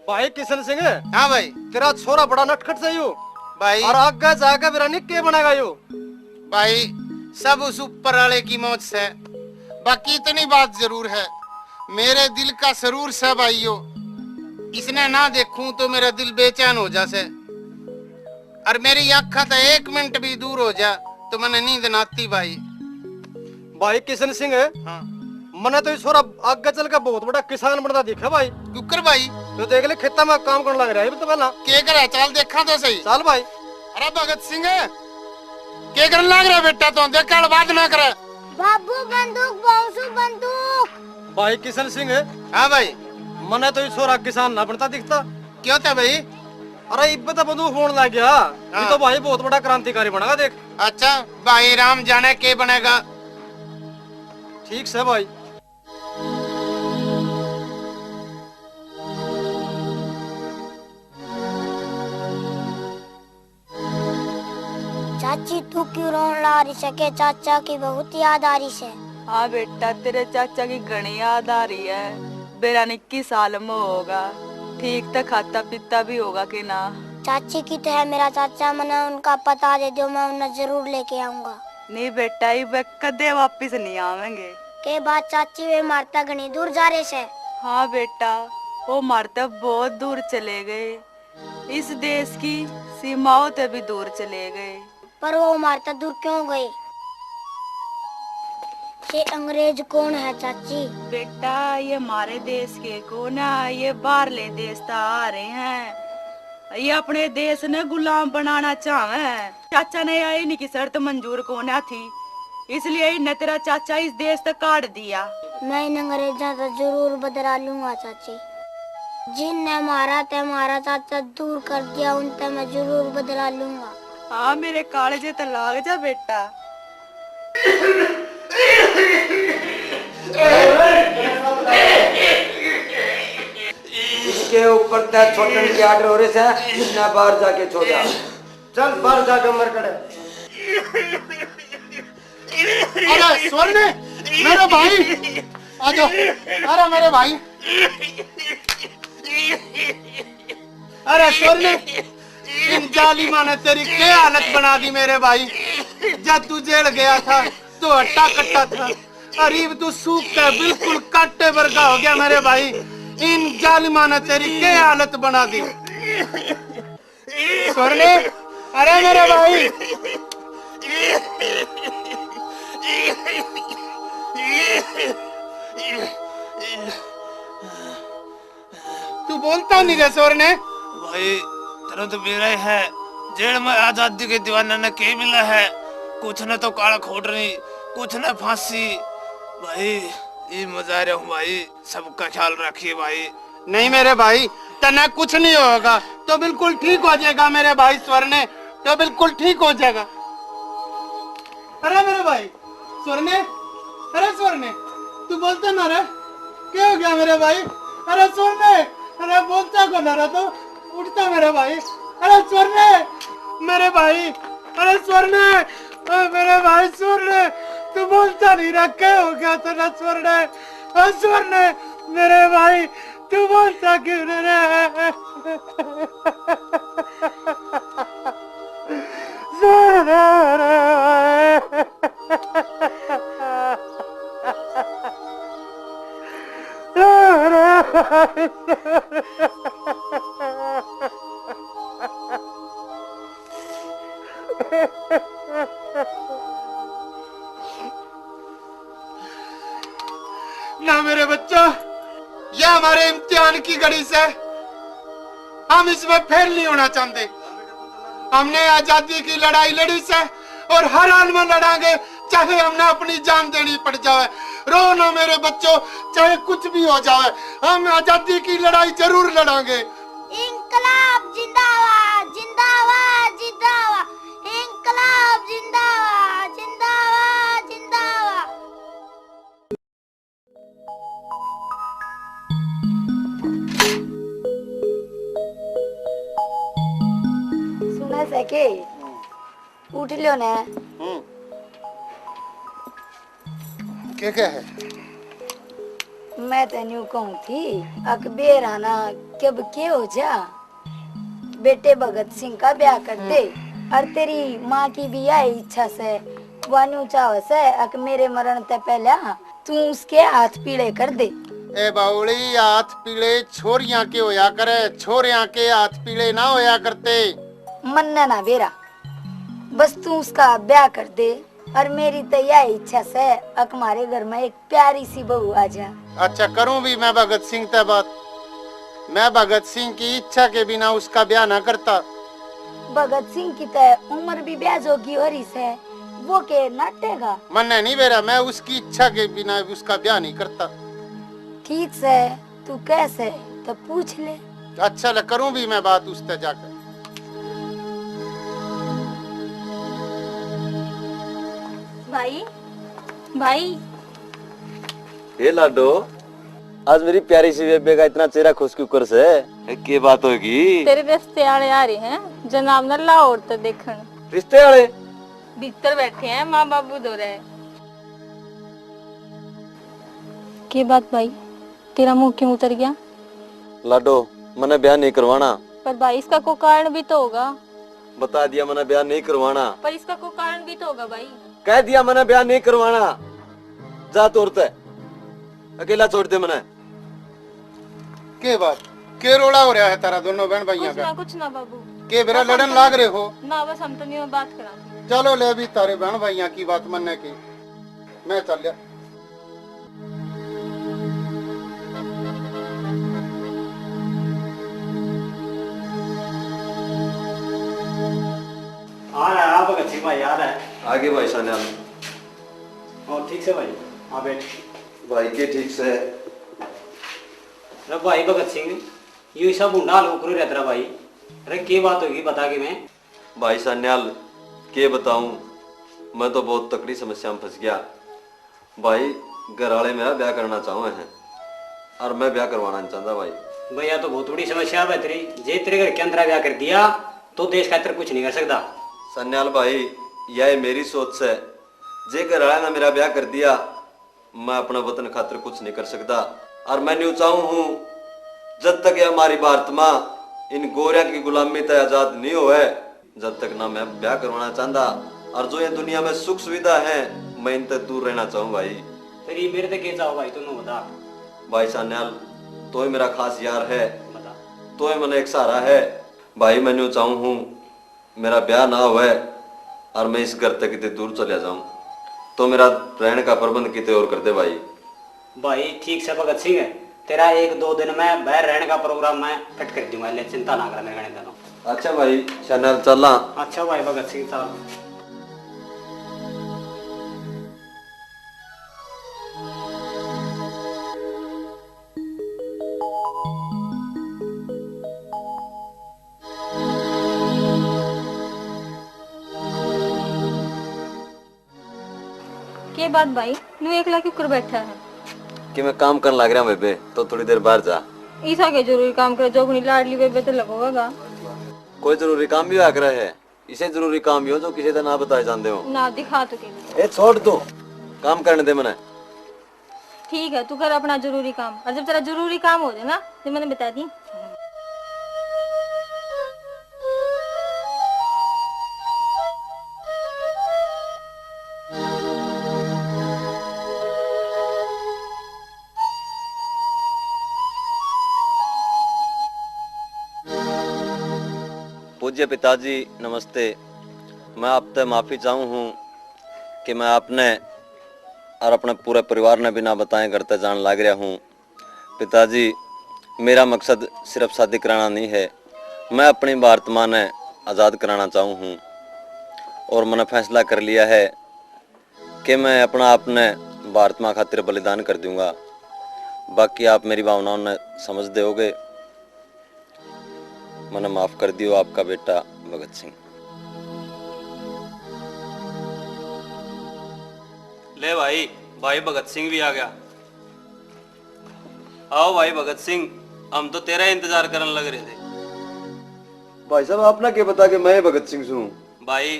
भाई किशन सिंह। हाँ भाई। तेरा छोरा बड़ा नटखट से यू भाई और आगे जाकर बिरानी के बनेगा यू। भाई सब उस ऊपर वाले की मौत से। बाकी इतनी बात जरूर है, मेरे दिल का सरूर से भाइयों, इसने ना देखूं तो मेरा दिल बेचैन हो जासे, और मेरी आँखा तो 1 मिनट भी दूर हो जा तो मैंने नींद ना आती भाई। भाई किशन सिंह, हाँ मने तो ये छोरा आगे चल के बहुत बड़ा किसान बनता दिखा भाई। कुकर भाई तो देख ले खेता में काम करने लग रहा है तो पहला के करे, चल देखा तो सही। चल भाई। अरे भगत सिंह के करने लग रहा बेटा, तो देख बात ना करे। बाबू बंदूक, बाबू बंदूक। भाई किशन सिंह, हाँ भाई। मने तो ये छोरा किसान ना बनता दिखता। क्यों था भाई? अरे इब्बे तो बंदूक फोन लग गया। ये तो भाई बहुत बड़ा क्रांतिकारी बनेगा देख। अच्छा भाई राम जाने के बनेगा। ठीक से भाई। चाची तू क्यों रोन ला रही है? के चाचा की बहुत याद आ रही है। हाँ बेटा, तेरे चाचा की घनी याद आ रही है। बेरा 21 साल में होगा, ठीक तो खाता पीता भी होगा कि ना? चाची की तो है मेरा चाचा, मैंने उनका पता दे दो, मैं उन्हें जरूर लेके आऊंगा। नहीं बेटा, ये कदे वापिस नहीं आवेंगे। के बाद चाची वे मारता घनी दूर जा रहे से। हाँ बेटा, वो मारता बहुत दूर चले गए, इस देश की सीमाओं से भी दूर चले गए। पर वो मारता दूर क्यों गए? ये अंग्रेज कौन है चाची? बेटा ये हमारे देश के कौन है, ये बाहरले देश ता आ रहे हैं। ये अपने देश ने गुलाम बनाना चाहे। चाचा ने यही इनकी की शर्त मंजूर कोना थी, इसलिए इन्हें तेरा चाचा इस देश तक काट दिया। मैं इन अंग्रेजा तो जरूर बदला लूंगा चाची। जिनने मारा ते हमारा चाचा दूर कर दिया, उनसे मैं जरूर बदला लूंगा। हाँ मेरे कालजे तो लाग जा बेटा। इसके ऊपर तय छोड़ने की आर्डर हो रही है, इसने बाहर जाके छोड़ा। चल बाहर जाकर मर करे। अरे स्वर्ण मेरे भाई आ जाओ। अरे मेरे भाई, अरे स्वर्ण इन जालिमा ने तेरी क्या हालत बना दी मेरे भाई। जब तू जेल गया था तो हट्टा कट्टा था, अरीब तू सूख कर बिल्कुल काटे वर्गा हो गया मेरे भाई। इन जालिमा ने तेरी क्या हालत बना दी स्वर्ण। अरे मेरे भाई, तू बोलता नहीं रे स्वर्ण। भाई तेरा तो मेरा ही है, जेल में आजादी के दीवाना ने के मिला है, कुछ न तो काला खोट नहीं, कुछ न फांसी। भाई ये मजा रहा हूँ भाई, सबका ख्याल रखिए भाई। नहीं मेरे भाई, तना कुछ नहीं होगा तो बिल्कुल ठीक हो जाएगा मेरे भाई स्वर्ण, तो बिल्कुल ठीक हो जाएगा। अरे मेरे भाई स्वर्ण, अरे स्वर्ण तू बोलता ना रे, क्या हो गया मेरे भाई? अरे स्वर्ण, अरे बोलता को ना रे, तो उठता मेरे भाई। अरे स्वर्ण मेरे भाई, अरे स्वर्ण मेरे भाई, स्वर्ण तू बोलता नहीं रहा, क्या हो गया तेरा स्वर्ण? स्वर्ण मेरे भाई तू बोलता क्यों नहीं रहा? ना मेरे बच्चों, यह हमारे इम्तिहान की घड़ी से, हम इसमें फेल नहीं होना चाहते। हमने आजादी की लड़ाई लड़ी से और हर हाल में लड़ांगे, चाहे हमने अपनी जान देनी पड़ जाए। रो ना मेरे बच्चों, चाहे कुछ भी हो जाए, हम आजादी की लड़ाई जरूर लड़ांगे। इंकलाब जिंदाबाद, जिंदाबाद, जिंदाबाद। इंकलाब जिंदाबाद, जिंदाबाद, जिंदाबाद। सुना सके उठ लियो ने। क्या है? मैं तेन कहूँ थी अकबेर आना के अब के हो जा, बेटे भगत सिंह का ब्याह कर दे। और तेरी माँ की भी यही इच्छा से वानू चाहो से अक मेरे मरण ते पहले तू उसके हाथ पीले कर दे। ए बाउली, हाथ पीले छोरियां के होया करे, छोरियां के हाथ पीले ना होया करते। मन्ना ना बेरा, बस तू उसका ब्याह कर दे। और मेरी तो यही इच्छा से अक हमारे घर में एक प्यारी सी बहू आ जा। अच्छा करूं भी मैं भगत सिंह ते बात? मैं भगत सिंह की इच्छा के बिना उसका ब्याह ना करता। भगत सिंह की तो उम्र भी ब्याह जोगी हो रही है, वो के नाटेगा। मन्ने नहीं बेरा, मैं उसकी इच्छा के बिना उसका ब्याह नहीं करता। ठीक से तू कैसे तो पूछ ले। अच्छा ले, करूं भी मैं बात उससे जाकर। भाई भाई ये लाडो, आज मेरी प्यारी सी बेबे का इतना चेहरा खुश क्यों कर से? क्या बात होगी? तेरे रिश्ते वाले आ रहे हैं जनाब न लाहौर तो देखन। रिश्ते वाले भीतर बैठे हैं, माँ बाबू दो रहे। के बात भाई, तेरा मुंह क्यों उतर गया? लाडो, मैंने ब्याह नहीं करवाना। पर भाई इसका कोई कारण भी तो होगा। बता दिया मैंने ब्याह नहीं करवाना। पर इसका कोई कारण भी तो होगा भाई। कह दिया मैंने ब्याह नहीं करवाना। जा तोड़ते अकेला छोड़ दे मैंने। के बात के रोड़ा हो रहा है तारा दोनों बहन भाइयों का? कुछ ना बाबू। के बेरा लड़न लाग रहे हो? ना बस हम तो नहीं बात करा। चलो ले भी तारे बहन भाइयों की बात मानने की, मैं चल लिया। हाँ भगत सिंह भाई याद है। आगे भाई सान्याल। और ठीक से भाई, हाँ बैठ। भाई के ठीक से। अरे भाई भगत सिंह, ये सब गुंडा लोग करो रहता भाई। अरे क्या बात होगी बता के मैं। भाई सान्याल के बताऊं, मैं तो बहुत तकड़ी समस्या में फंस गया। भाई घर वाले मेरा ब्याह करना चाहते हैं और मैं ब्याह करवाना नहीं चाहता भाई। भैया तो बहुत बड़ी समस्या है तेरी। जे तेरे घर के अंदर ब्याह कर दिया तो देश का कुछ नहीं कर सकता। सन्याल भाई, यह मेरी सोच से जे घर वाले ने मेरा ब्याह कर दिया, मैं अपना वतन खातिर कुछ नहीं कर सकता। और मैं न्यू चाहूं हूं, जब तक ये हमारी भारत माँ इन गोरिया की गुलामी तय आजाद नहीं हुए, जब तक ना मैं ब्याह करवाना चाहता। और जो ये दुनिया में सुख सुविधा है, मैं इनसे दूर रहना चाहूँ भाई। तेरी मेरे से क्या चाहो भाई, तुम बता। भाई सान्याल, तो ही मेरा खास यार है, बता। तो ही मैंने एक सहारा है भाई। मैं न्यू चाहूँ हूँ मेरा ब्याह ना हुए और मैं इस घर तक कितने दूर चले जाऊं, तो मेरा रहने का प्रबंध कितने और कर दे भाई। भाई ठीक से भगत सिंह, तेरा 1-2 दिन में बाहर रहने का प्रोग्राम मैं कट कर दूंगा, ले चिंता ना कर मेरे कहने देना। अच्छा भाई चैनल चलना। अच्छा भाई भगत सिंह साहब। के बात भाई, नू एकला क्यों कर बैठा है? कि मैं काम करने लग रहा हूँ बेबे, तो थोड़ी देर बाहर जा। ईसा के जरूरी काम करे, जो अपनी लाडली बेबे तो लगोगा। कोई जरूरी काम भी आकर है, इसे जरूरी काम भी हो जो किसी का ना बताए जानते हो। ना दिखा तो के ए छोड़ दो, काम करने दे मैंने। ठीक है, तू कर अपना जरूरी काम, और जब तेरा जरूरी काम हो जाए ना तो मैंने बता दी। पूज्य पिताजी नमस्ते। मैं आपसे माफ़ी चाहूँ हूँ कि मैं आपने और अपने पूरे परिवार ने बिना बताए करते जान लग रहा हूँ। पिताजी, मेरा मकसद सिर्फ शादी कराना नहीं है, मैं अपनी भारत माँ ने आज़ाद कराना चाहूँ हूँ। और मैंने फैसला कर लिया है कि मैं अपना अपने भारत माँ खातिर बलिदान कर दूँगा। बाकी आप मेरी भावनाओं ने समझ दोगे। मैंने माफ़ कर दियो, आपका बेटा भगत सिंह। ले भाई, भाई भगत सिंह भी आ गया। आओ भाई भगत सिंह, हम तो तेरा इंतजार करने लग रहे थे। भाई साहब, आपने क्या बता कि मैं भगत सिंह हूँ? भाई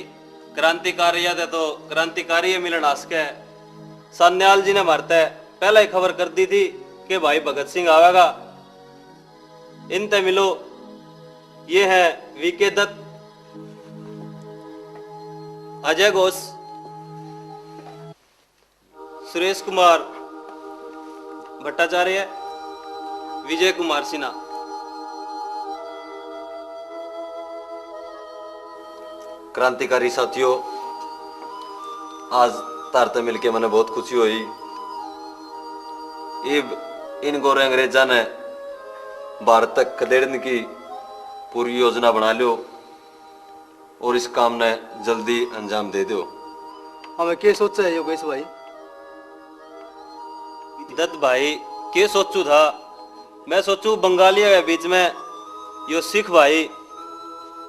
क्रांतिकारी याद है तो क्रांतिकारी मिलन आस के सान्याल जी ने मारता है, पहले ही खबर कर दी थी कि भाई भगत सिंह आवेगा। इनते मिलो। ये है वीके दत्त, अजय घोष, सुरेश कुमार भट्टाचार्य, विजय कुमार सिन्हा। क्रांतिकारी साथियों, आज तारते मिलके मैंने बहुत खुशी हुई। इब इन गोरे अंग्रेजा ने भारत तक खदेड़ने की पूरी योजना बना लो और इस काम ने जल्दी अंजाम दे दो। हमें क्या सोचा है योगेश भाई? दत्त भाई के सोचू था, मैं सोचू बंगालियों के बीच में यो सिख भाई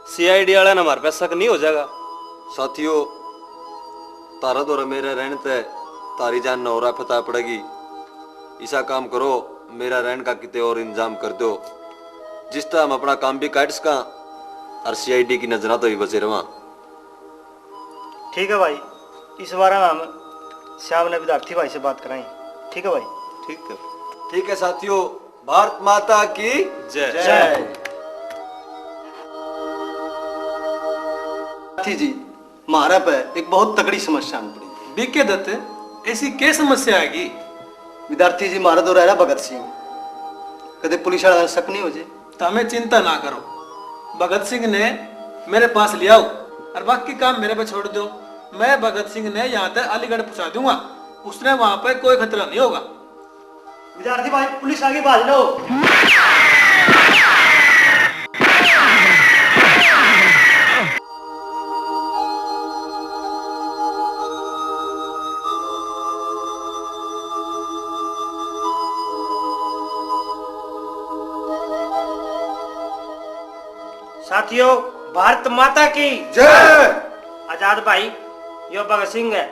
सीआईडी वाला ना हमारे पे शक नहीं हो जाएगा। साथियों, तारा दौरा मेरे रहने ते तारी जान नौरा फता पड़ेगी। ऐसा काम करो, मेरा रहने का किते और इंतजाम कर दो, जिस तरह हम अपना काम भी काट सका और सीआईडी की नजर तो ही बचे रहा। ठीक है भाई, इस बारे में हम श्याम ने विद्यार्थी भाई से बात कराएं। ठीक है भाई? ठीक है। ठीक है साथियों, भारत माता की जय। जय। जी, हमारा पे एक बहुत तगड़ी समस्या आन पड़ी। बीके दत्त, ऐसी क्या समस्या आएगी? विद्यार्थी जी मारा दो रहा भगत सिंह, कदे पुलिस वाला शक नहीं हो जाए? तो हमें चिंता ना करो, भगत सिंह ने मेरे पास ले आओ और बाकी काम मेरे पे छोड़ दो। मैं भगत सिंह ने यहाँ तक अलीगढ़ पहुंचा दूंगा, उसने वहां पे कोई खतरा नहीं होगा। विद्यार्थी भाई पुलिस आगे भाग लो। साथियों, भारत माता की जय। आजाद भाई यो भगत सिंह है,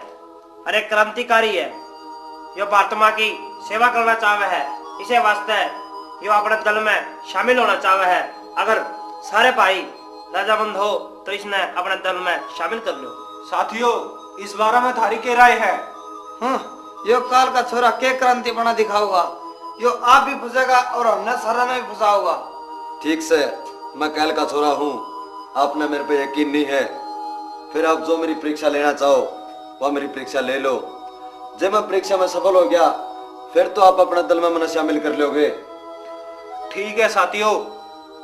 अरे क्रांतिकारी है, यो भारत माँ की सेवा करना चाहे है। इसे वास्ते यो अपने दल में शामिल होना चाहे है। अगर सारे भाई रजामंद हो तो इसने अपने दल में शामिल कर लो। साथियों, इस बारे में थारी के राय है? यो काल का छोरा के क्रांति बना दिखाऊगा, यो आप भी फंसेगा और हमने सारा में भी फंसा होगा। ठीक से, मैं कैल का छोरा हूँ, आपने मेरे पे यकीन नहीं है, फिर आप जो मेरी परीक्षा लेना चाहो वह मेरी परीक्षा ले लो। जब मैं परीक्षा में सफल हो गया फिर तो आप अपने दल में मना शामिल कर लोगे। ठीक है साथियों,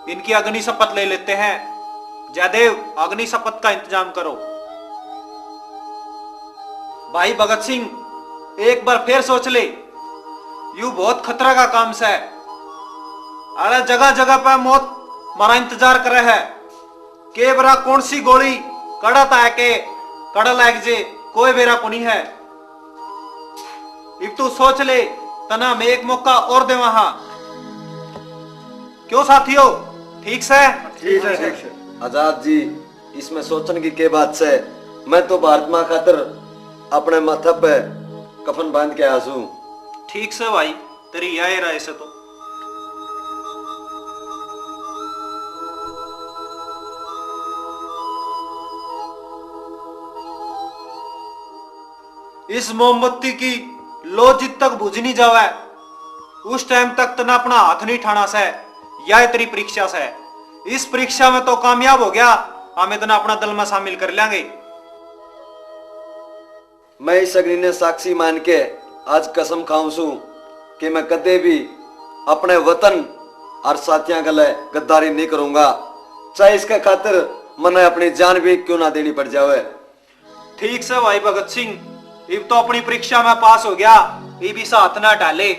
इनकी अग्नि शपथ ले लेते हैं। जयदेव, अग्नि शपथ का इंतजाम करो। भाई भगत सिंह, एक बार फिर सोच ले, यू बहुत खतरा का काम से। अरे जगह जगह पर मौत मारा इंतजार करे है। के बरा कौन सी गोली कड़ा ता के कड़ा लाग जे, कोई बेरा को नहीं है। इब तू सोच ले, तना में एक मौका और दे वहां। क्यों साथियों, ठीक से? ठीक है, ठीक है। आजाद जी, इसमें सोचने की क्या बात से, मैं तो भारत माँ खातर अपने माथा पे कफन बांध के आया हूं। ठीक से भाई, तेरी यह राय से तो इस मोमबत्ती की लो जित तक बुझ नहीं जावे उस टाइम तक तना अपना हाथ नहीं ठाना से। यह तेरी परीक्षा से, इस परीक्षा में तो कामयाब हो गया, हम इतना अपना दल में शामिल कर लेंगे। मैं इस अग्नि ने साक्षी मान के आज कसम खाऊं छू कि मैं कदे भी अपने वतन और साथियों गले गद्दारी नहीं करूंगा, चाहे इसके खातिर मने अपनी जान भी क्यों ना देनी पड़ जावे। ठीक से भाई भगत सिंह, इब तो अपनी परीक्षा में पास हो गया, ये भी साथ ना डाले।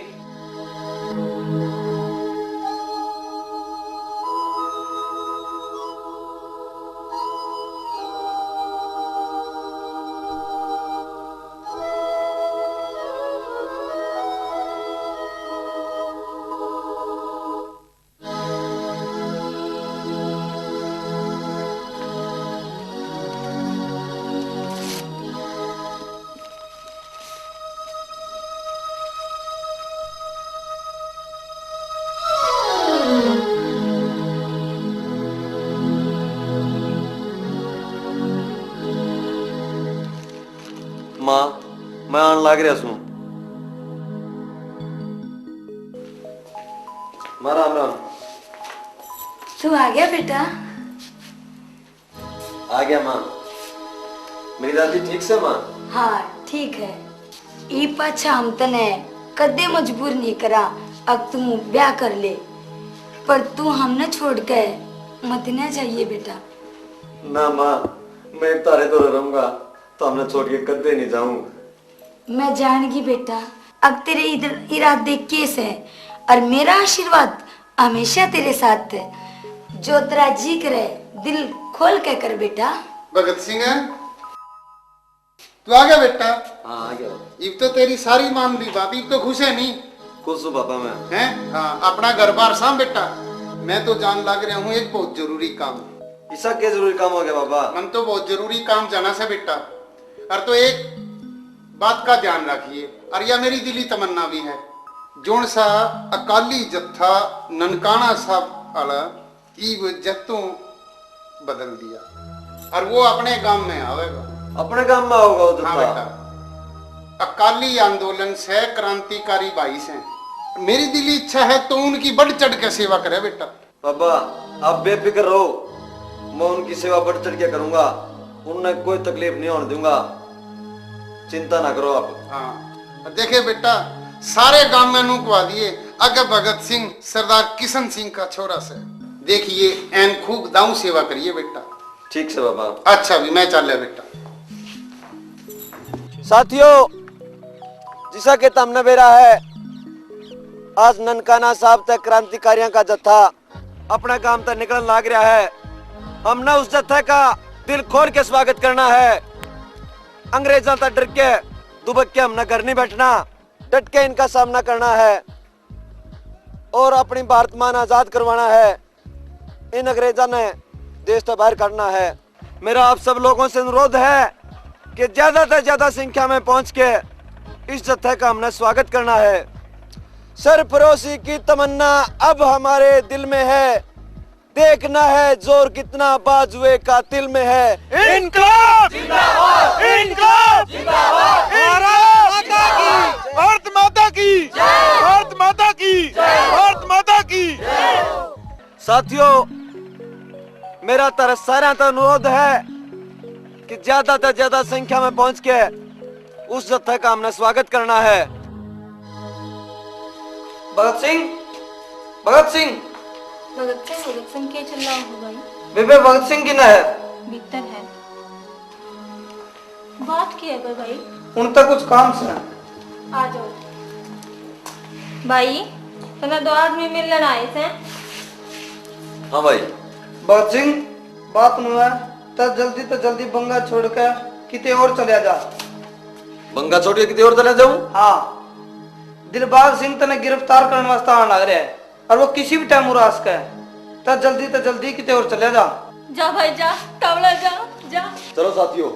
माँ, मैं आन लाग रहा हूं। माँ राम राम। तू आ गया बेटा? आ गया माँ। मेरी दादी ठीक से माँ? हाँ ठीक है। ई पाछा हम तने कदे मजबूर नहीं करा अब तू ब्याह कर ले, पर तू हमने छोड़ के मत ना चाहिए बेटा। ना माँ, मैं तारे तो रहूंगा तो हमने छोड़ के कदे नहीं जाऊं। मैं जानगी बेटा, अब तेरे इधर इरादे केस है और मेरा आशीर्वाद हमेशा तेरे साथ है। जो तेरा जी करे दिल खोल के कर बेटा। भगत सिंह तू आ गया बेटा? हाँ आ गया। इब तो तेरी सारी मान ली बात, इब तो खुश है नहीं? खुश हूँ पापा मैं। हैं? हाँ, अपना घर बार साम बेटा। मैं तो जान लग रहा हूँ एक बहुत जरूरी काम। ऐसा क्या जरूरी काम हो गया पापा? मन तो बहुत जरूरी काम जाना से बेटा। और तो एक बात का ध्यान रखिए, और यह मेरी दिली तमन्ना भी है, जोन सा अकाली जत्था ननकाना साहब आला इब जत्तों बदल दिया और वो अपने गांव में आवेगा। अपने गांव में होगा वो हाँ बेटा, अकाली आंदोलन से क्रांतिकारी भाई से मेरी दिली इच्छा है तो उनकी बढ़ चढ़ के सेवा करे बेटा। पापा आप बेफिक्र रहो, मैं उनकी सेवा बढ़ चढ़ के करूंगा, उन्हें कोई तकलीफ नहीं होने दूंगा, चिंता ना करो आप। हाँ देखे बेटा, सारे गांव में नुकवा दिए अगर भगत सिंह सरदार किशन सिंह का छोरा से, देखिए एन खूब दाऊ सेवा करिए बेटा। ठीक से बाबा। अच्छा भी मैं चल बेटा। साथियों, जिसा कि तमने बेरा है, आज ननकाना साहब तक क्रांतिकारियों का जत्था अपने काम तक निकलने लग रहा है। हमने उस जत्थे का दिल खोल के स्वागत करना है। अंग्रेजों तक डर के दुबक के हमने घर नहीं बैठना, डट के इनका सामना करना है और अपनी भारत मान आजाद करवाना है। इन अंग्रेजों ने देश से बाहर करना है। मेरा आप सब लोगों से अनुरोध है कि ज्यादा से ज्यादा संख्या में पहुंच के इस जत्थे का हमने स्वागत करना है। सरफरोशी की तमन्ना अब हमारे दिल में है, देखना है जोर कितना बाजुए का दिल में है। इनकलाब जिंदाबाद, इनकलाब जिंदाबाद, भारत माता की, भारत माता की, भारत माता की। साथियों, मेरा तरफ सारा अनुरोध है कि ज्यादा से ज्यादा संख्या में पहुंच के उस जत्थे का हमने स्वागत करना है। भगत सिंह, भगत सिंह, भगत सिंह के चिल्ला हो भाई? बेबे भगत सिंह की ना है? भीतर है। बात की है भाई? उन तक कुछ काम से। आ जाओ भाई, तना दो आदमी मिलने आए थे। हाँ भाई। भगत सिंह, बात नु है तो जल्दी बंगा छोड़ के किते और चले जा। बंगा छोड़ के किते और चले जाऊं? हाँ, दिलबाग सिंह तने गिरफ्तार करने वास्ते आने लग रहा है और वो किसी भी टाइम उरास का है, तो जल्दी किते और चले जा। जा भाई जा, टावला जा, जा। चलो साथियों।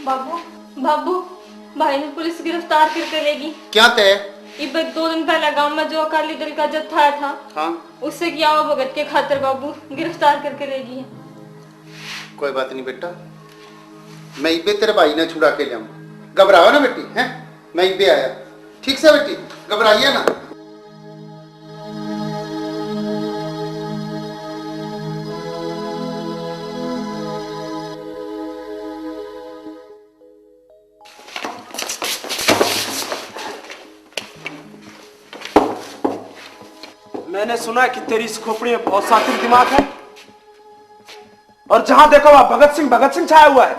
बाबू, बाबू, भाई ने पुलिस गिरफ्तार करके लेगी। क्या तय? इब 2 दिन पहले गांव में जो अकाली दल का जत्था आया था, हाँ, उससे किया हुआ भगत के खातिर बाबू गिरफ्तार करके लेगी है। कोई बात नहीं बेटा, मैं इबे तेरे भाई ने छुड़ा के लाऊं। घबराओ ना बेटी, हैं? मैं इबे आया। ठीक से बेटी, घबराइए ना। मैंने सुना है कि तेरी इस खोपड़ी में बहुत सातिर दिमाग है और जहां देखो वहां भगत सिंह छाया हुआ है।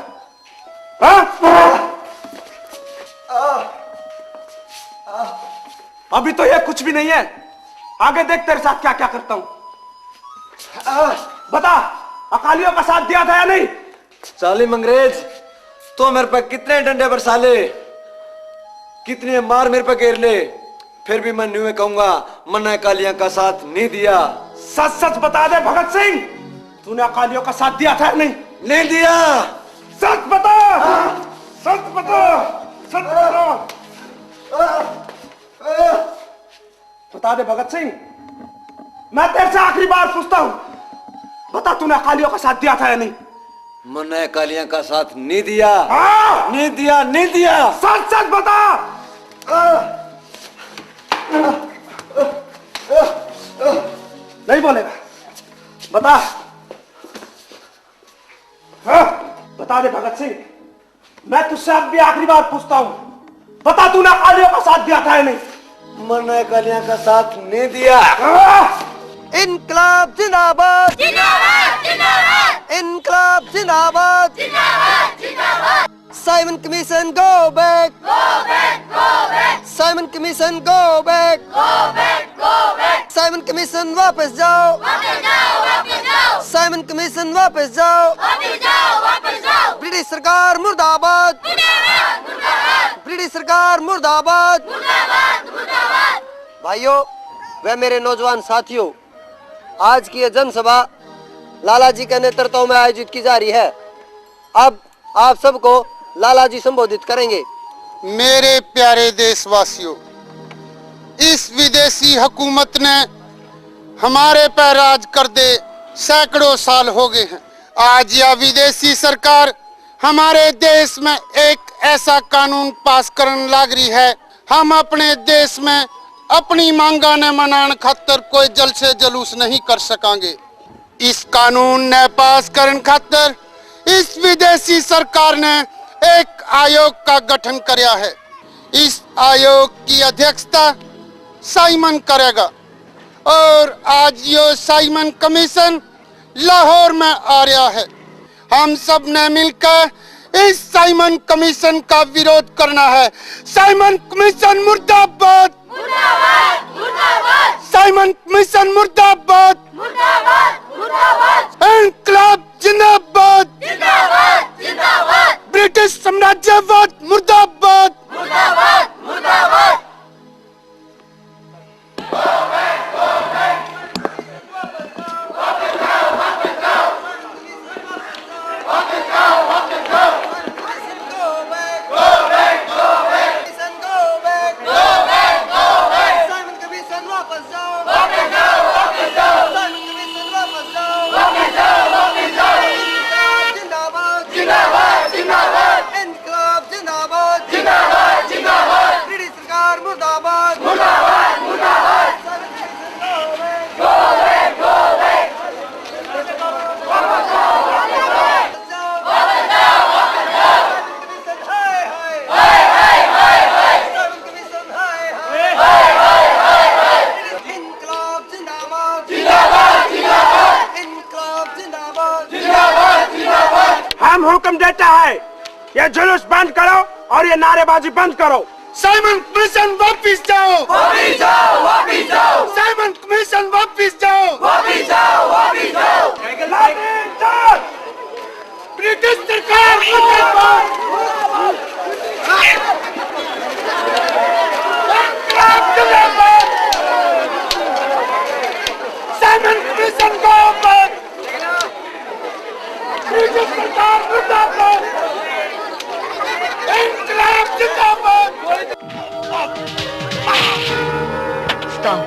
अभी तो ये कुछ भी नहीं है, आगे देख तेरे साथ क्या क्या करता हूं। बता, अकालियों का साथ दिया था या नहीं? जालिम अंग्रेज, तो मेरे पे कितने डंडे बरसा ले, कितने मार मेरे पे घेर ले, फिर भी मैं न्यू कहूंगा मैंने अकालियों का साथ नहीं दिया। सच सच बता दे भगत सिंह, तूने अकालियों का साथ दिया था या नहीं? नहीं दिया। सच बता, सच बता, सच बता। बता दे भगत सिंह, मैं तेरे से आखिरी बार पूछता हूं, बता तूने अकालियों का साथ दिया था या नहीं? मैंने कालिया का साथ नहीं दिया। नहीं दिया, नहीं दिया। सच सच बता। नहीं बोलेगा, बता। बता दे भगत सिंह, मैं तुझसे अब भी आखिरी बार पूछता हूं, बता तूने कालिया का साथ दिया था या नहीं? मैंने कालिया का साथ नहीं दिया। इनकलाब जिंदाबाद, जिंदाबाद, जिंदाबाद। इनकलाब जिंदाबाद, जिंदाबाद, जिंदाबाद। Simon commission go back, go back, go back. Simon commission go back, go back, go back. Simon commission वापस जाओ, वापस जाओ, वापस जाओ। साइमन कमीशन वापस जाओ, वापस जाओ, वापस जाओ। ब्रिटिश सरकार मुर्दाबाद, मुर्दाबाद, मुर्दाबाद। ब्रिटिश सरकार मुर्दाबाद, मुर्दाबाद, मुर्दाबाद। भाइयों वे मेरे नौजवान साथियों, आज की यह जनसभा लाला जी के नेतृत्व में आयोजित की जा रही है। अब आप सबको लाला जी संबोधित करेंगे। मेरे प्यारे देशवासियों, इस विदेशी हुकूमत ने हमारे पर राज कर दे सैकड़ों साल हो गए हैं। आज यह विदेशी सरकार हमारे देश में एक ऐसा कानून पास करने लग रही है, हम अपने देश में अपनी मांगा ने मनाने खातर कोई जलसे जलूस नहीं कर सकेंगे। इस कानून ने पास करने खातर इस विदेशी सरकार ने एक आयोग का गठन किया है। इस आयोग की अध्यक्षता साइमन करेगा और आज ये साइमन कमीशन लाहौर में आ रहा है। हम सब ने मिलकर इस साइमन कमीशन का विरोध करना है। साइमन कमीशन मुर्दाबाद, मुर्दाबाद, मुर्दाबाद। साइमन कमीशन मुर्दाबाद, मुर्दाबाद, मुर्दाबाद। इनकलाब जिंदाबाद, जिंदाबाद, जिंदाबाद। ब्रिटिश साम्राज्यवाद मुर्दाबाद, मुर्दाबाद, मुर्दाबाद। हम हुक्म देता है, ये जुलूस बंद करो और ये नारेबाजी बंद करो। साइमन कमीशन वापिस जाओ, वापिस जाओ, वापिस जाओ। साइमन कमीशन वापिस जाओ, वापिस जाओ, वापिस जाओ। ब्रिटिश सरकार मुर्दाबाद, साइमन कमीशन को ब्रिटिश सरकार मुर्दाबाद, इनकलाब जिंदाबाद। Stop.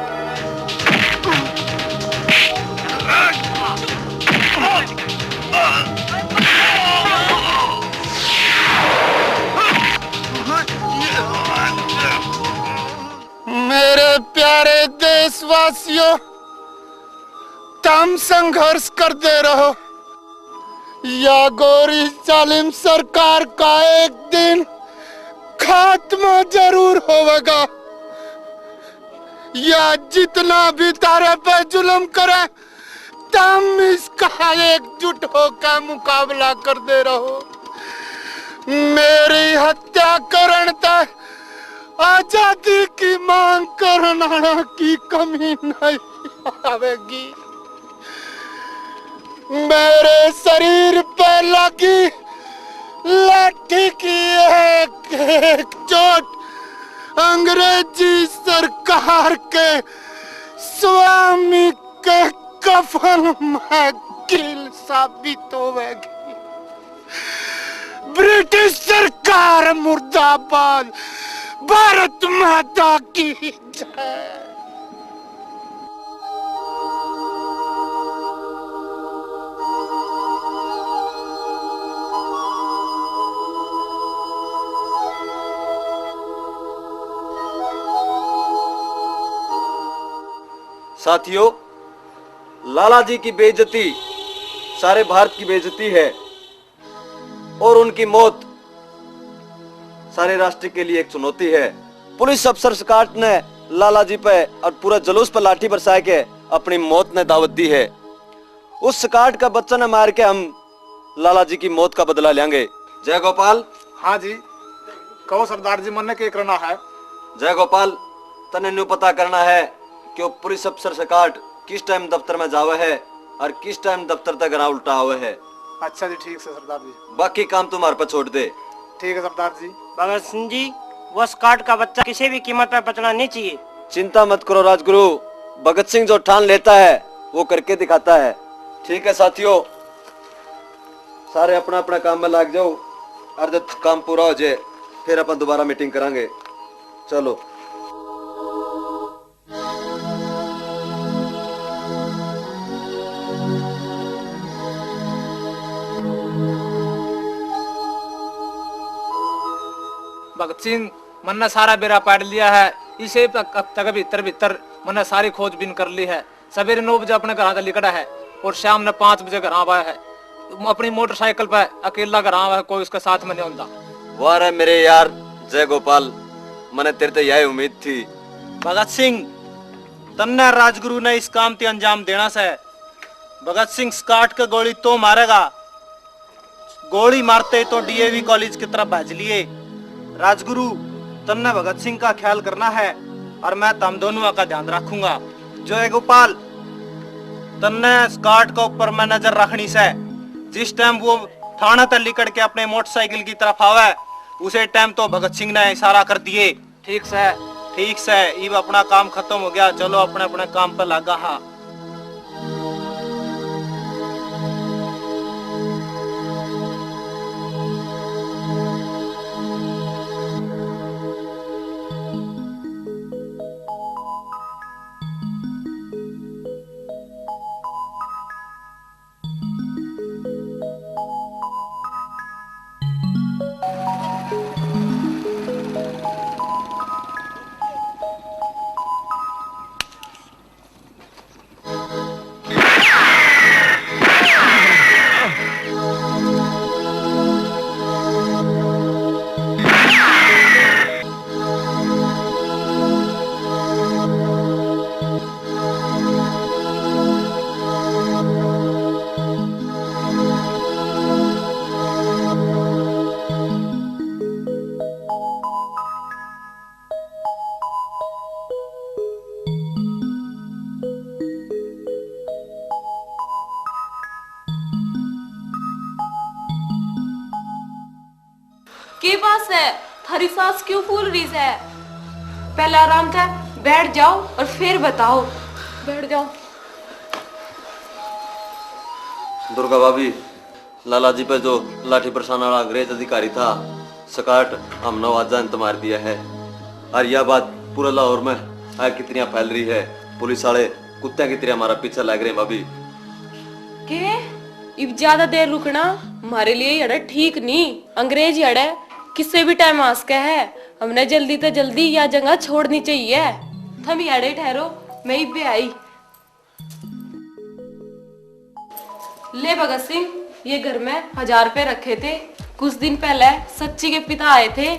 मेरे प्यारे देशवासियों, तुम संघर्ष करते रहो, या गोरी जालिम सरकार का एक दिन खात्मा जरूर होगा। या जितना भी तारे पे जुल्म करे, तुम इसका एकजुट होकर मुकाबला करते रहो। मेरी हत्या करने तक आजादी की मांग करना की कमी नहीं आवेगी। मेरे शरीर पे लगी लाठी की एक चोट अंग्रेजी सरकार के स्वामी के कफन में कील साबित होगी। ब्रिटिश सरकार मुर्दाबाद, भारत माता की जय। साथियों, लाला जी की बेइज्जती सारे भारत की बेइज्जती है और उनकी मौत सारे राष्ट्र के लिए एक चुनौती है। पुलिस अफसर स्कॉट ने लाला जी पे और पूरा जुलूस पर लाठी बरसा के अपनी मौत ने दावत दी है। उस स्कॉट का बच्चा ने मार के हम लाला जी की मौत का बदला लेंगे। जय गोपाल। हाँ जी, कहो सरदार जी, मन ने क्या करना है? जय गोपाल, तने न्यू पता करना है कि वो पुलिस अफसर स्कॉट किस टाइम दफ्तर में जावे है और किस टाइम दफ्तर तक घरा उल्टा हुए है। अच्छा जी, ठीक है सरदार जी। बाकी काम तुम्हारे पर छोड़ दे। ठीक है सरदार जी। भगत सिंह जी, वो स्कॉट का बच्चा किसी भी कीमत पर बचना नहीं चाहिए। चिंता मत करो राजगुरु, भगत सिंह जो ठान लेता है वो करके दिखाता है। ठीक है साथियों, सारे अपना अपना काम में लग जाओ और जब काम पूरा हो जाए फिर अपन दोबारा मीटिंग करेंगे। चलो। भगत सिंह, मन ने सारा बेरा पाट लिया है। इसे तक भीतर भीतर मन सारी खोजबीन कर ली है। सवेरे 9 बजे अपने घर से निकला है और शाम ने 5 बजे घर आया है। अपनी मोटरसाइकिल पर अकेला घर आया है, कोई उसके साथ में नहीं होता। वाह रे मेरे यार जय गोपाल, मैंने तेरे से यही उम्मीद थी। भगत सिंह, तन्ने राजगुरु ने इस काम ते अंजाम देना से। भगत सिंह स्कॉट का गोली तो मारेगा, गोली मारते तो डीएवी कॉलेज की तरफ भेज लिए। राजगुरु, तन्ने भगत सिंह का ख्याल करना है और मैं तुम दोनों का ध्यान रखूंगा। जय गोपाल, तन्ने स्कॉट के ऊपर मैं नजर रखनी से। जिस टाइम वो थाना तक लिकड़ के अपने मोटरसाइकिल की तरफ आवे उसे टाइम तो भगत सिंह ने इशारा कर दिए। ठीक से? ठीक से। अब अपना काम खत्म हो गया, चलो अपने अपने काम पर लगा। हाँ, के पास है? थारी सांस क्यों फूल रही है? पहले आराम से बैठ जाओ और फिर बताओ। बैठ जाओ। दुर्गा भाभी, लाला जी पे जो लाठी बरसाने वाला अंग्रेज अधिकारी था स्कॉट, हमने आजान तो मार दिया है। और यह बात पूरे लाहौर में आग की तरह फैल रही है। पुलिस वाले कुत्ते की तरह हमारा पीछे लग रहे हैं भाभी। के इब ज्यादा देर रुकना हमारे लिए यड़े ठीक नहीं। अंग्रेज यड़े किसी भी टाइम आ सके है। हमने जल्दी से जल्दी यह जगह छोड़नी चाहिए। थम यड़े ठहरो, मैं इबे आई। ले भगत सिंह, ये घर में 1000 रुपए रखे थे। कुछ दिन पहले सच्ची के पिता आए थे,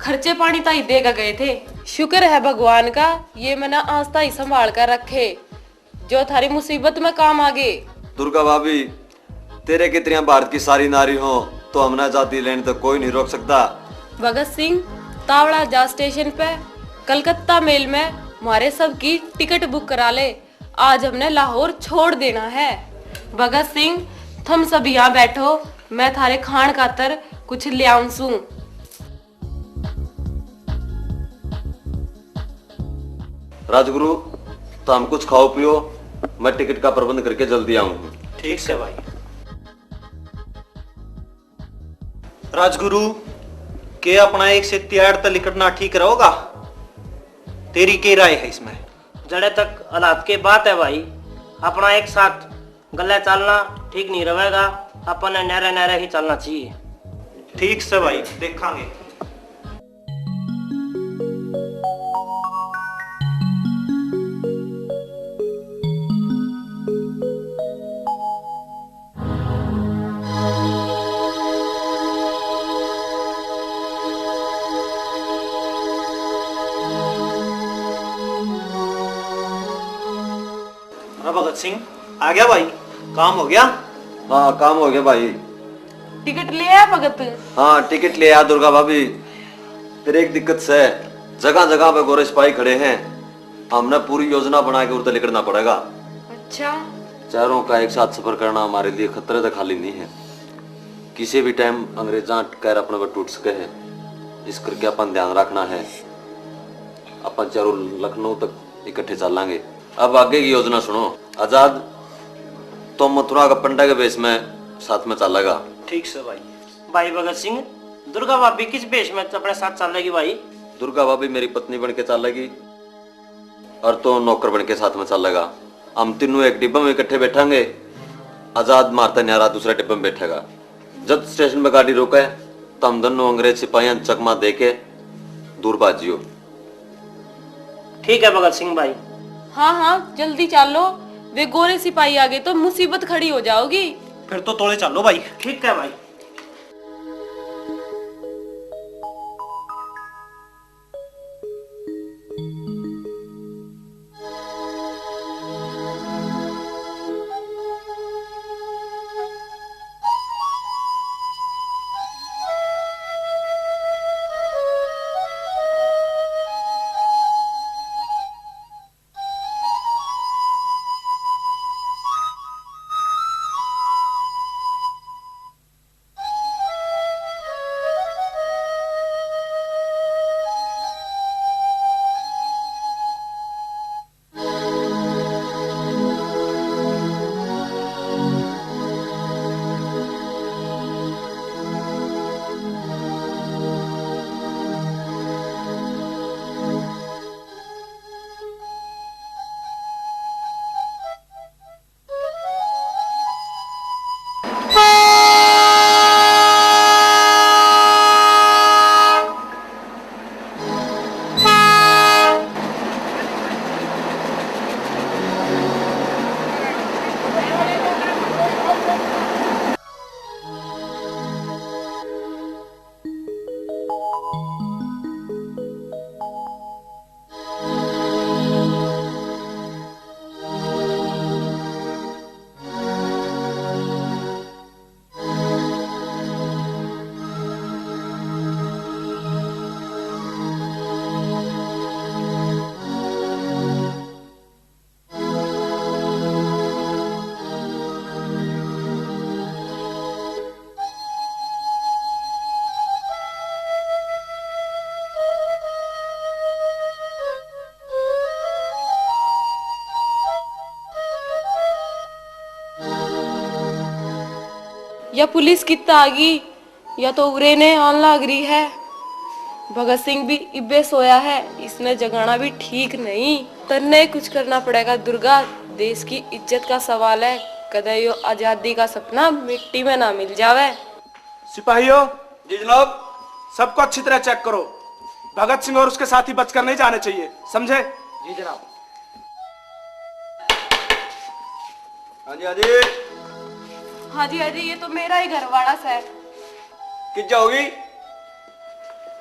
खर्चे पानी ताई देगा गए थे। शुक्र है भगवान का, ये मैंने आज ताई संभाल कर रखे, जो थारी मुसीबत में काम आ गए। दुर्गा भाभी, तेरे की तरह भारत की सारी नारी हो तो हमने आजादी लेने तो कोई नहीं रोक सकता। भगत सिंह, तावड़ा जा स्टेशन पे कलकत्ता मेल में हमारे सब की टिकट बुक करा ले। आज हमने लाहौर छोड़ देना है। भगत सिंह, तुम सब यहाँ बैठो, मैं थारे खान खातर कुछ ले आऊं। राजगुरु, तो हम कुछ खाओ पियो, मैं टिकट का प्रबंध करके जल्दी आऊंगा। ठीक से भाई। राजगुरु, के अपना एक से 3 तक लिकड़ना ठीक रहोगा? तेरी क्या राय है इसमें? जड़े तक हालात के बात है भाई, अपना एक साथ गले चलना ठीक नहीं रहेगा। अपन ने नहरे नहरे ही चलना चाहिए। ठीक से भाई, देखेंगे। भगत सिंह आ गया भाई, काम हो गया? हाँ काम हो गया भाई। टिकट ले आया भगत? हाँ टिकट ले आया दुर्गा भाभी। फिर एक दिक्कत से जगह जगह पे गोरे सिपाही खड़े हैं, हमने पूरी योजना बना के उधर निकलना पड़ेगा। अच्छा। चारों का एक साथ सफर करना हमारे लिए खतरे से खाली नहीं है। किसी भी टाइम अंग्रेजा कैर अपने पर टूट सके है, इस करके अपन ध्यान रखना है। अपन चारों लखनऊ तक इकट्ठे चलेंगे। अब आगे की योजना सुनो। आजाद तो मथुरा का पंडा के वेश में साथ में चलेगा। ठीक से भाई। भाई भगत सिंह, दुर्गा भाभी किस वेश में अपने साथ चलेगी भाई? दुर्गा भाभी मेरी पत्नी बन के चलेगी और तो नौकर बन के साथ में चलेगा। हम तीनों एक डिब्बे में इकट्ठे बैठेंगे। आजाद मारता न्यारा दूसरे डिब्बे में बैठेगा। जब स्टेशन पे गाड़ी रोके तो हम दोनों अंग्रेज सिपाही चकमा दे के दूर भाजियो। ठीक है भगत सिंह भाई। हाँ हाँ जल्दी चलो, वे गोरे सिपाही आ गए तो मुसीबत खड़ी हो जाओगी। फिर तो तोड़े चलो भाई। ठीक है भाई। या पुलिस कितना आ गई या तो उरे ने ऑन लाग रही है। भगत सिंह भी इब्बे सोया है, इसने जगाना भी ठीक नहीं। तन्ने कुछ करना पड़ेगा दुर्गा, देश की इज्जत का सवाल है। कदे यो आजादी का सपना मिट्टी में ना मिल जावे। सिपाहियों। जी जनाब। सबको अच्छी तरह चेक करो। भगत सिंह और उसके साथी बचकर नहीं जाने चाहिए, समझे? जी जनाब। हाँ जी हाँ जी। हाँ जी ये तो मेरा ही घर वाला सा है। किस जाओगी?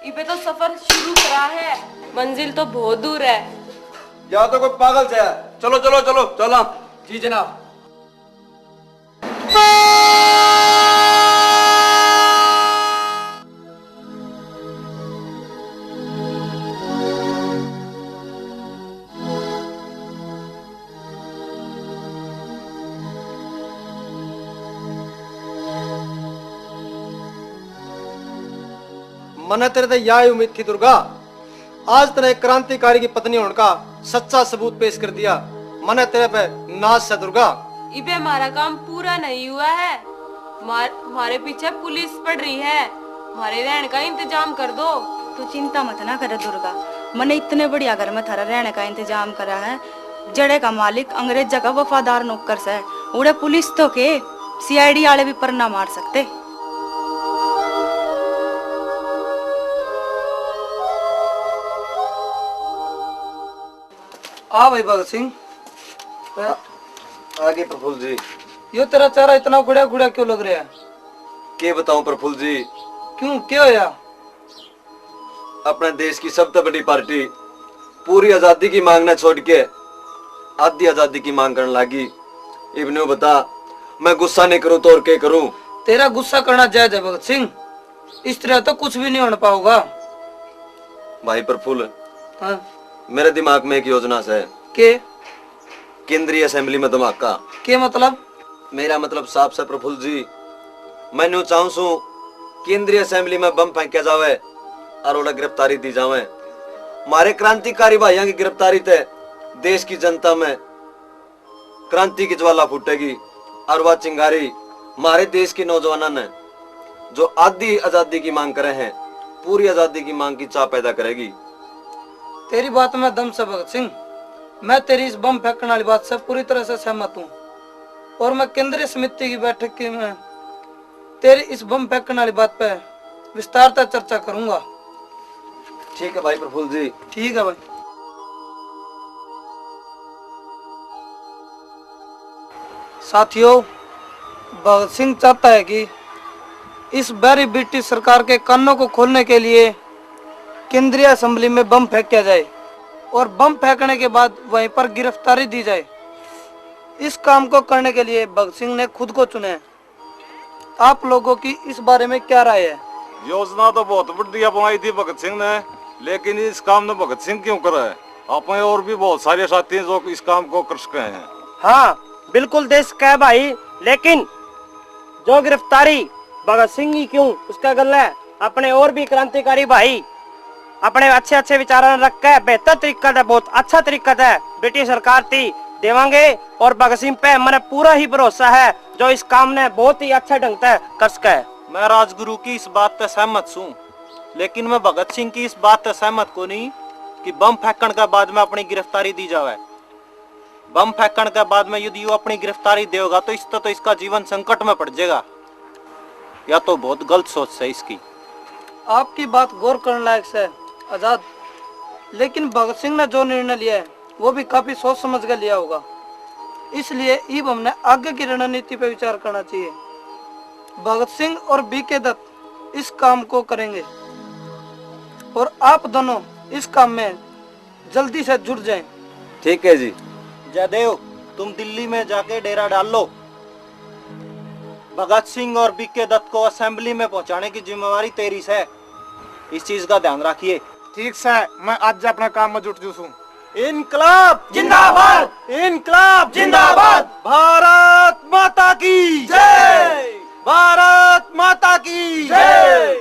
इबे तो सफर शुरू करा है, मंजिल तो बहुत दूर है। या तो कोई पागल से है। चलो चलो चलो चलो। जी जनाब। मने तेरे ते यही उम्मीद थी दुर्गा, आज तेरे एक क्रांतिकारी की पत्नी होने का सच्चा सबूत पेश कर दिया। मने तेरे पे नाज से दुर्गा। इबे हमारा काम पूरा नहीं हुआ है, हमारे पीछे पुलिस पड़ रही है, हमारे रहने का इंतजाम कर दो। तू चिंता मत ना करे दुर्गा, मैंने इतने बढ़िया घर में थारा रहने का इंतजाम करा है। जड़े का मालिक अंग्रेजा का वफादार नौकर से, उड़े पुलिस तो के सीआईडी वाले भी पर ना मार सकते। आ भाई भगत सिंह। आगे प्रफुल्ल जी। यो तेरा चेहरा इतना गुड़ा गुड़ा क्यों लग रहा है? के बताऊं प्रफुल्ल जी। क्यों, क्या होया? अपने देश की सबसे बड़ी पार्टी पूरी आजादी की मांग न छोड़ के आधी आजादी की मांग करने लगी। इब्ने बता, मैं गुस्सा नहीं करूं तो और क्या करूं? तेरा गुस्सा करना जायज है भगत सिंह, इस तरह तो कुछ भी नहीं होने पाऊंगा। भाई प्रफुल्ल, हाँ? मेरे दिमाग में एक योजना है के केंद्रीय असेंबली में धमाका। के मतलब? मेरा मतलब साफ से प्रफुल्ल जी, मैं चाहूं सू केंद्रीय असेंबली में बम फेंका जावे और उन्हें गिरफ्तारी दी जावे। मारे क्रांतिकारी भाइयों की गिरफ्तारी थे देश की जनता में क्रांति की ज्वाला फूटेगी और वह चिंगारी हमारे देश के नौजवानों ने जो आधी आजादी की मांग करे हैं, पूरी आजादी की मांग की चाह पैदा करेगी। तेरी बात में दम से भगत सिंह, मैं तेरी इस बम फेंकने वाली बात से पूरी तरह से सहमत हूँ और मैं केंद्रीय समिति की बैठक में तेरी इस बम फेंकने वाली बात पे विस्तारता चर्चा करूंगा। ठीक है भाई प्रफुल्ल जी। ठीक है भाई। साथियों, भगत सिंह चाहता है कि इस बैरी ब्रिटिश सरकार के कानों को खोलने के लिए केंद्रीय असेंबली में बम फेंका जाए और बम फेंकने के बाद वहीं पर गिरफ्तारी दी जाए। इस काम को करने के लिए भगत सिंह ने खुद को चुना है। आप लोगों की इस बारे में क्या राय है? योजना तो बहुत बढ़िया बनाई थी भगत सिंह ने, लेकिन इस काम ने भगत सिंह क्यों करा है? अपने और भी बहुत सारे साथी हैं जो इस काम को कर सके हैं। हाँ बिल्कुल देश का है भाई, लेकिन जो गिरफ्तारी भगत सिंह ही क्यों, उसका गल है अपने और भी क्रांतिकारी भाई अपने अच्छे अच्छे विचार रख के बेहतर तरीका है, बहुत अच्छा तरीका है ब्रिटिश सरकार थी देवांगे और भगत सिंह पे मैंने पूरा ही भरोसा है जो इस काम ने बहुत ही अच्छा ढंग से कर सका है। मैं राजगुरु की इस बात से सहमत हूँ, लेकिन मैं भगत सिंह की इस बात से सहमत को नहीं कि बम फेंकण के बाद में अपनी गिरफ्तारी दी जावे। बम फेंकण के बाद में यदि अपनी गिरफ्तारी देगा तो इसका जीवन संकट में पड़ जाएगा। या तो बहुत गलत सोच है इसकी। आपकी बात गौर करने लायक है आजाद, लेकिन भगत सिंह ने जो निर्णय लिया है वो भी काफी सोच समझ कर लिया होगा, इसलिए अब हमने आगे की रणनीति पर विचार करना चाहिए। भगत सिंह और बीके दत्त इस काम को करेंगे और आप दोनों इस काम में जल्दी से जुड़ जाएं। ठीक है जी। जयदेव, तुम दिल्ली में जाके डेरा डाल लो। भगत सिंह और बीके दत्त को असेंबली में पहुंचाने की जिम्मेवारी तेरी है, इस चीज का ध्यान रखिए। ठीक है, मैं आज अपना काम में जुट जूसू। इनकलाब जिंदाबाद, इनकलाब जिंदाबाद, भारत माता की जय, भारत माता की जय।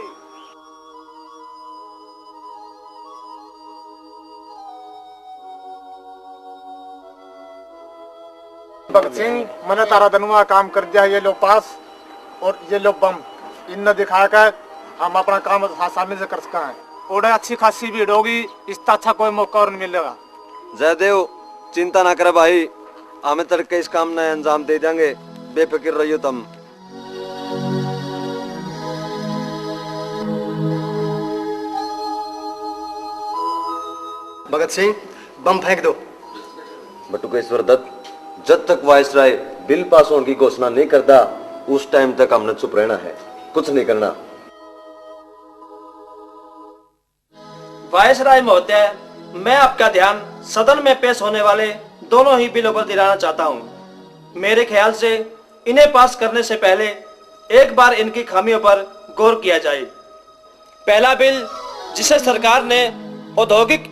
भगत सिंह, मैंने तारा धनुआ काम कर दिया। ये लो पास और ये लो बम, इनने दिखा कर हम अपना काम आसानी से कर सका है। और अच्छी खासी भीड़ होगी, इसका अच्छा कोई मौका और नहीं मिलेगा। जयदेव, चिंता ना करे भाई, हमें तड़के इस काम ने अंजाम दे देंगे, बेफिक्र रहियो तुम। भगत सिंह, बम फेंक दो। बटुकेश्वर दत्त, जब तक वायसराय बिल पास होने की घोषणा नहीं करता उस टाइम तक हमने चुप रहना है, कुछ नहीं करना। वायसराय महोदय, मैं आपका ध्यान सदन में पेश होने वाले दोनों ही बिलों पर दिलाना चाहता हूं। मेरे ख्याल से इन्हें पास करने से पहले एक बार इनकी खामियों पर गौर किया जाए। पहला बिल, जिसे सरकार ने औद्योगिक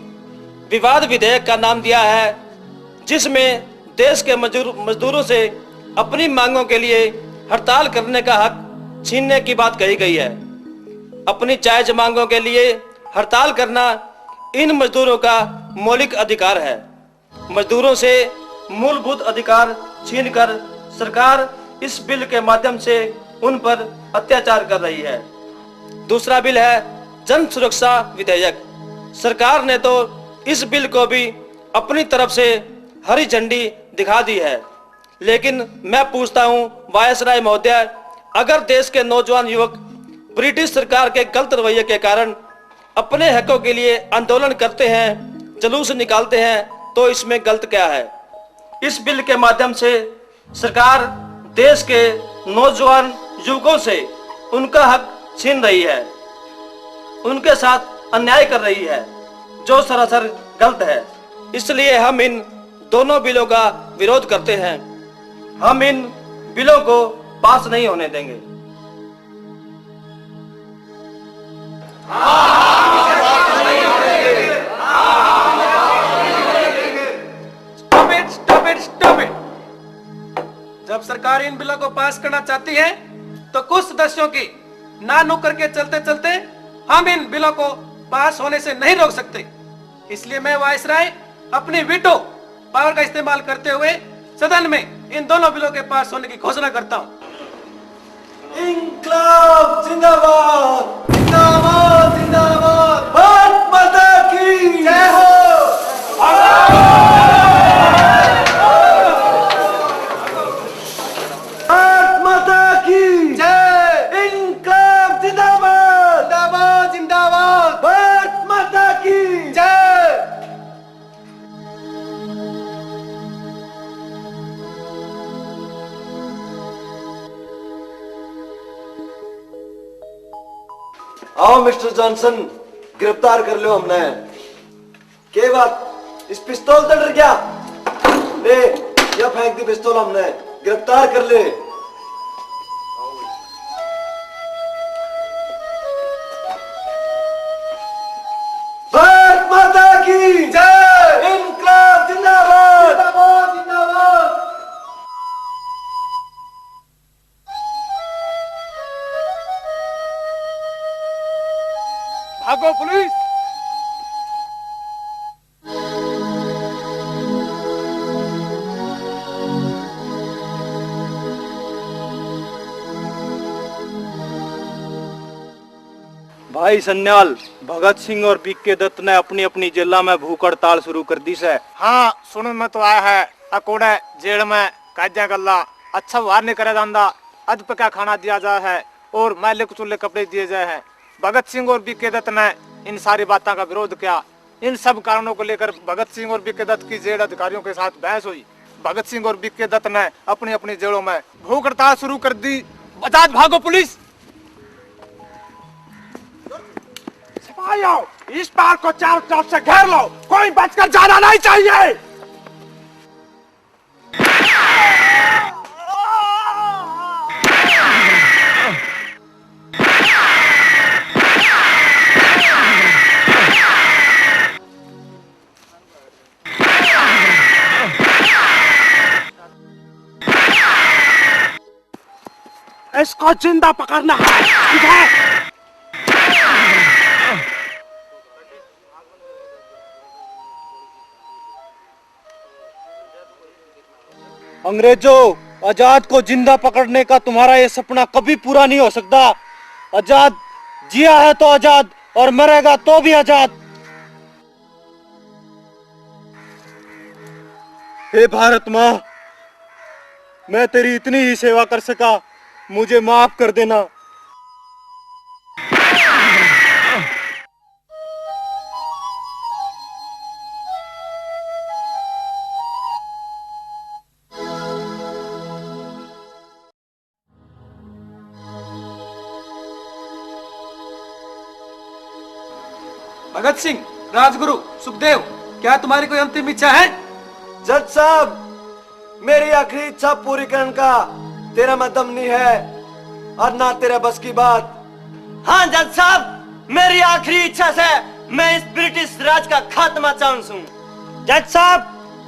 विवाद विधेयक का नाम दिया है, जिसमें देश के मजदूरों से अपनी मांगों के लिए हड़ताल करने का हक छीनने की बात कही गई है। अपनी जायज मांगों के लिए हड़ताल करना इन मजदूरों का मौलिक अधिकार है। मजदूरों से मूलभूत अधिकार छीनकर सरकार इस बिल के माध्यम से उन पर अत्याचार कर रही है। दूसरा बिल है जन सुरक्षा विधेयक। सरकार ने तो इस बिल को भी अपनी तरफ से हरी झंडी दिखा दी है, लेकिन मैं पूछता हूं वायसराय महोदय, अगर देश के नौजवान युवक ब्रिटिश सरकार के गलत रवैये के कारण अपने हकों के लिए आंदोलन करते हैं, जुलूस निकालते हैं, तो इसमें गलत क्या है? इस बिल के माध्यम से सरकार देश के नौजवान युवकों से उनका हक छीन रही है, उनके साथ अन्याय कर रही है, जो सरासर गलत है। इसलिए हम इन दोनों बिलों का विरोध करते हैं। हम इन बिलों को पास नहीं होने देंगे। Stop it! जब सरकार इन बिलों को पास करना चाहती है तो कुछ सदस्यों की ना नुक्कड़ करके चलते चलते हम इन बिलों को पास होने से नहीं रोक सकते। इसलिए मैं वाइसराय अपनी वीटो पावर का इस्तेमाल करते हुए सदन में इन दोनों बिलों के पास होने की घोषणा करता हूँ। इंकलाब जिंदाबाद जिंदाबाद जिंदाबाद, भारत माता की जय हो। भारत माता की जय। इंकलाब जिंदाबाद जिंदाबाद जिंदाबाद, भारत माता की जय। आओ मिस्टर जॉनसन, गिरफ्तार कर लो हमने। के बात इस पिस्तौल तो डर गया? ले या फेंक दी पिस्तौल हमने, गिरफ्तार कर ले। भारत माता की जय। इंकलाब जिंदाबाद जिंदाबाद जिंदाबाद। भागो पुलिस। भाई सन्याल, भगत सिंह और बीके दत्त ने अपनी अपनी जेला में भूख हड़ताल शुरू कर दी है। हाँ सुन में तो आया है, अकोड़े जेल में काजा गल्ला अच्छा बाहर नहीं करे जाता, अध पका खाना दिया जाए है और मैले कुचुल्ले कपड़े दिए जाए हैं। भगत सिंह और बीके दत्त ने इन सारी बातों का विरोध किया। इन सब कारणों को लेकर भगत सिंह और बीके दत्त की जेल अधिकारियों के साथ बहस हुई। भगत सिंह और बीके दत्त ने अपनी अपनी जेलों में भूख हड़ताल शुरू कर दी। आजाद भागो पुलिस। सिपाहियों, इस पार को चारों तरफ से घेर लो, कोई बचकर जाना नहीं चाहिए। इसको जिंदा पकड़ना है, समझे? अंग्रेजों, आजाद को जिंदा पकड़ने का तुम्हारा ये सपना कभी पूरा नहीं हो सकता। आजाद जिया है तो आजाद और मरेगा तो भी आजाद। हे भारत माँ, मैं तेरी इतनी ही सेवा कर सका, मुझे माफ कर देना। भगत सिंह, राजगुरु, सुखदेव, क्या तुम्हारी कोई अंतिम इच्छा है? जज साहब, मेरी आखिरी इच्छा पूरी करने का तेरा में दम नहीं है और ना तेरा बस की बात। हाँ जज साहब, मेरी आखिरी इच्छा से मैं इस ब्रिटिश राज का खात्मा चाहूँ। जज साहब,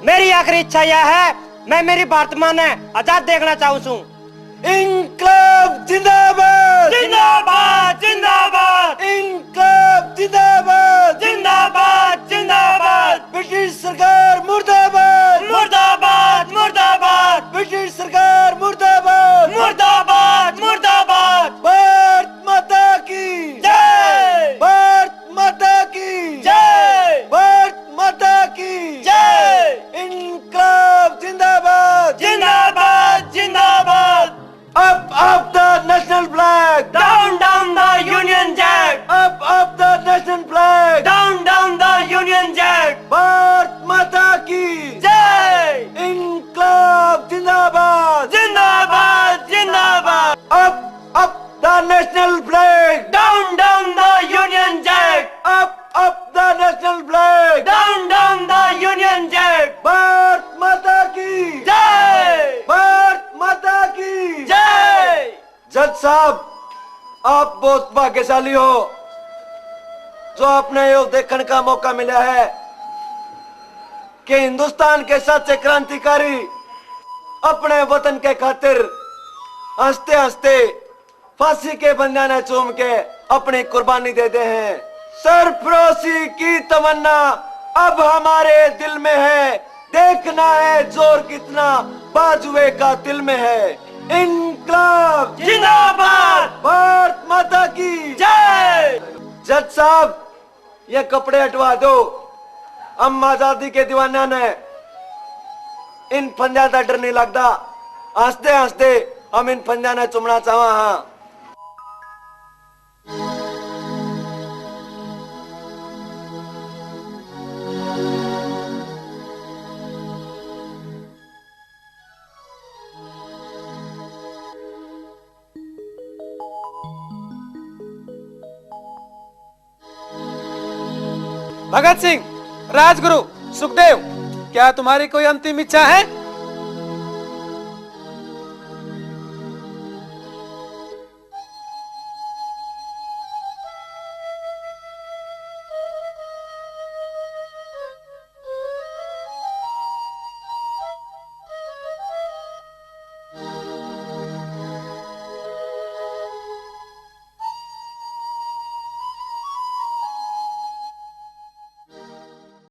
मेरी आखिरी इच्छा यह है, मैं मेरी भारत माँ ने आजाद देखना चाहूँ। इंकलाब जिंदाबाद जिंदाबाद जिंदाबाद, इंकलाब जिंदाबाद जिंदाबाद जिंदाबाद, ब्रिटिश सरकार मुर्दाबाद मुर्दाबाद मुर्दाबाद, ब्रिटिश सरकार मुर्दाबाद मुर्दाबाद मुर्दाबाद, भारत माता की जय, भारत माता की जय, भारत माता की जय, इंकलाब जिंदाबाद जिंदाबाद जिंदाबाद। अब जज साहब, आप बहुत भाग्यशाली हो जो आपने यो देखने का मौका मिला है कि हिंदुस्तान के सच्चे क्रांतिकारी अपने वतन के खातिर हंसते हंसते फांसी के बंधने चूम के अपनी कुर्बानी देते हैं। सरफरोशी की तमन्ना अब हमारे दिल में है, देखना है जोर कितना बाजुए का दिल में है। इनकलाब जिंदाबाद, भारत माता की जय। जज साहब, ये कपड़े हटवा दो। हम आजादी के दीवाना ने इन पंजा का डर नहीं लगता। हंसते हंसते हम इन पंजा ने चुमना चाहवा। हाँ, भगत सिंह, राजगुरु, सुखदेव, क्या तुम्हारी कोई अंतिम इच्छा है?